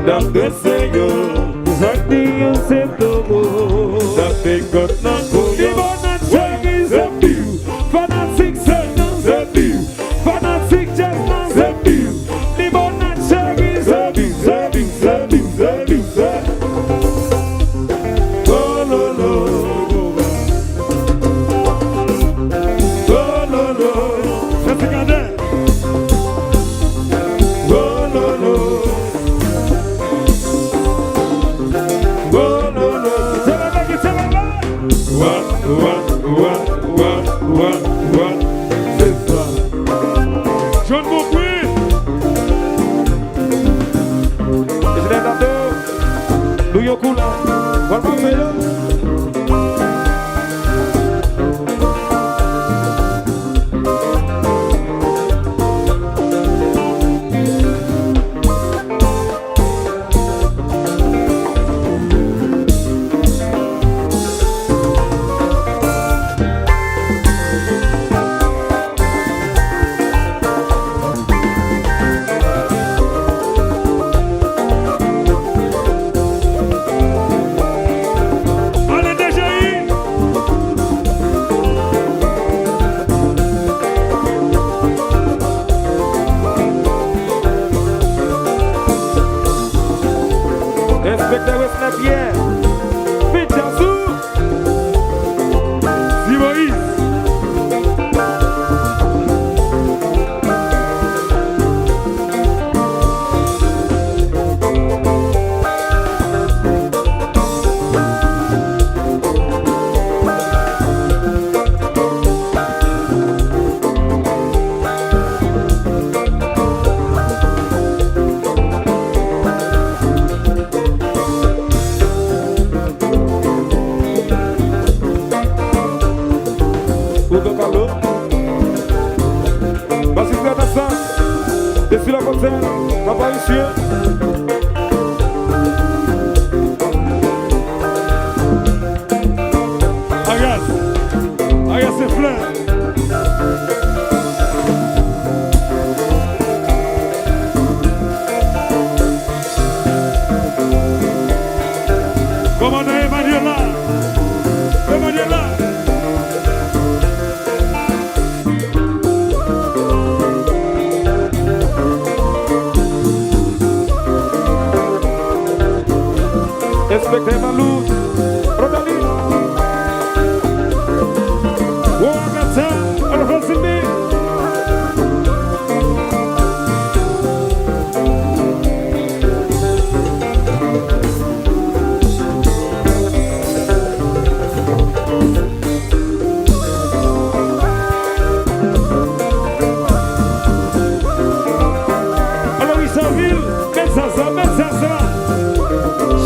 D'après Seigneur, Zaki c'est tout. Ça fait God n'a Limonade c'est pire. Fanatique c'est pire. Fanatique jazz c'est pire. Limonade c'est pire. C'est pire, c'est pire. Oh no no. Oh no no. Ça c'est gardé. Oh no no. C'est ça. John Mokwi. Je l'ai d'abord. Nous y cool là. Voilà mon vélo. Inspecteur West la Pierre, Pétiazou, Zimoïs. Dessus la fontaine, papa ici. Agas c'est plein. Commandant Emmanuela. Inspecteur Malou, Rodali, Ouagata, Al-Hasimi. Alors, Issaville, Mensasa.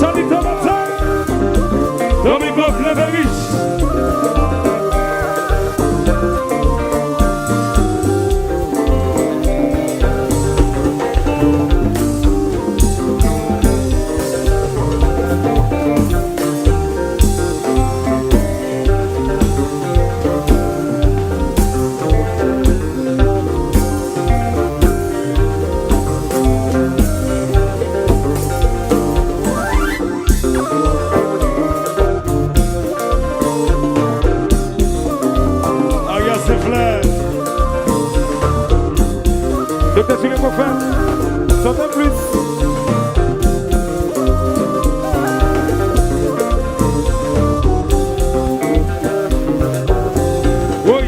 Charlita Matin, Domingo Fleverich. Docteur sur les coffins, sortez plus. Oui.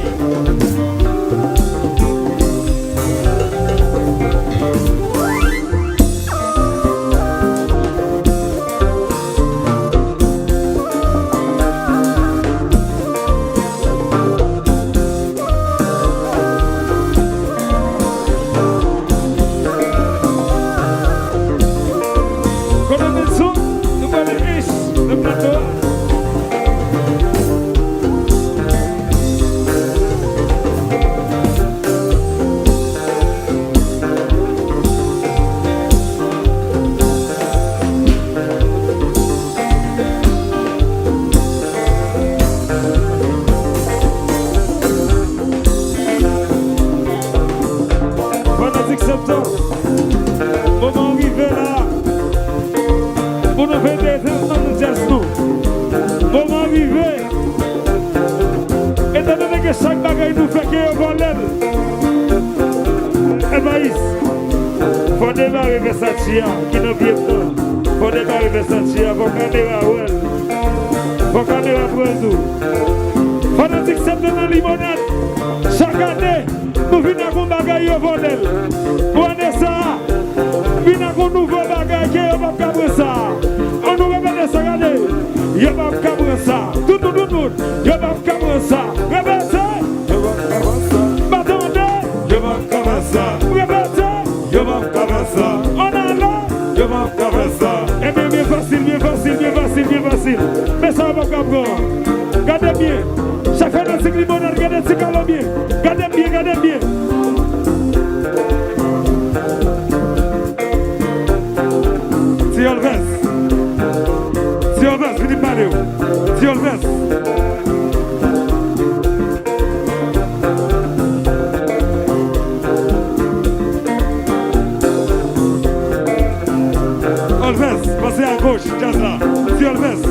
nous fait des traitements de jazz nous. Moment arrivé. Étant donné que chaque bagaille nous fait qu'il y a un problème. Et maïs, faut démarrer Versace qui nous vient dedans. Faut démarrer Versace, faut caméra ouais. Faut caméra pour nous. Fanatique Septentrional Limonade. Chaque année, nous venons avec un bagaille au bordel. Prenez ça. Venez avec un nouveau bagaille qui est au bord ça. On nous répète ça, regardez. Il y a pas de ça. Tout, il y a pas de ça. Répétez. M'attendez. Il y a pas de ça. Répétez. Il y a pas de ça. On a là. Il y a pas de ça. Eh bien, bien facile. Mais ça va pas comprendre. Regardez bien. Chaque fois dans ce limonade, regardez ce calme bien. Regardez bien. Si on le verse, venez parler. Si on le verse. On le verse, passez à gauche, jazz là. Si on le verse.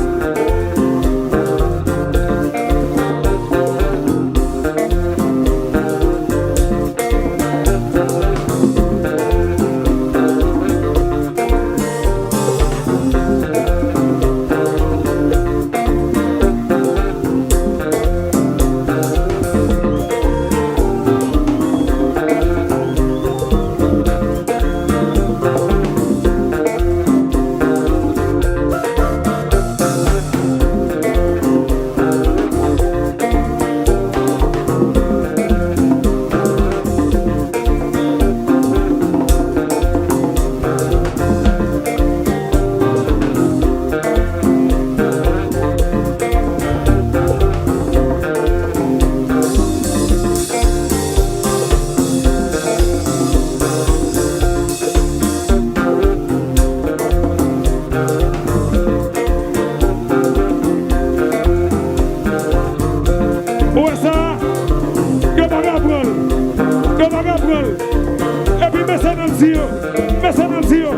Et puis mets ça dans le tuyau.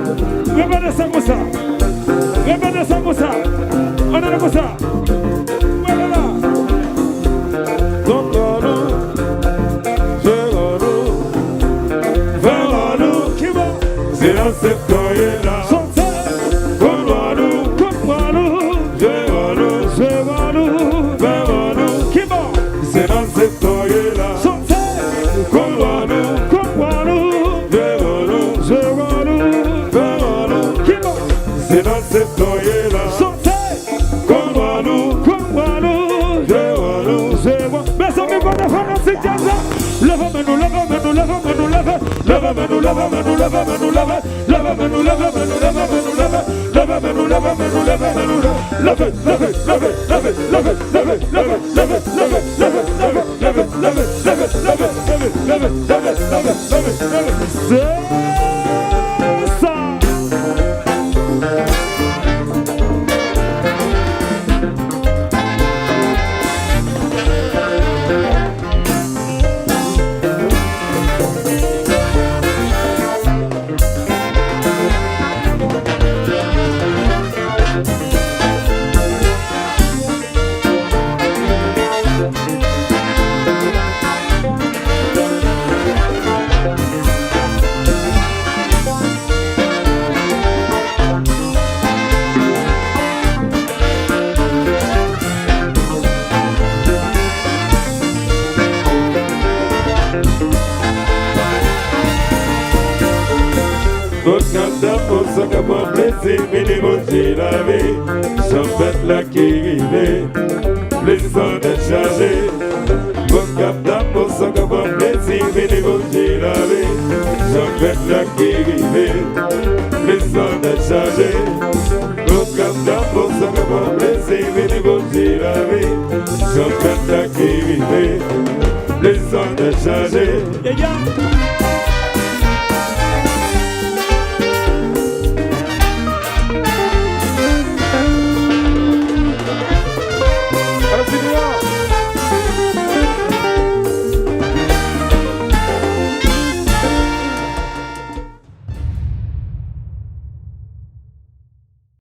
Répétez ça comme ça. On est là comme ça. Voilà là. C'est dans cette coïe-là. C'est dans cette coïe-là. C'est dans cette coïe-là. Mais ça me connaît pas dans cette jazz-là. Lève-moi-nous. Chanprt Lakay, plaisant d'être chargé. Mon cap d'amour, sans capable de plaisir, bénévolier la vie. Chanprt Lakay, plaisant d'être chargé. Mon cap d'amour, sans capable de plaisir, bénévolier la vie. Chanprt Lakay, plaisant d'être chargé.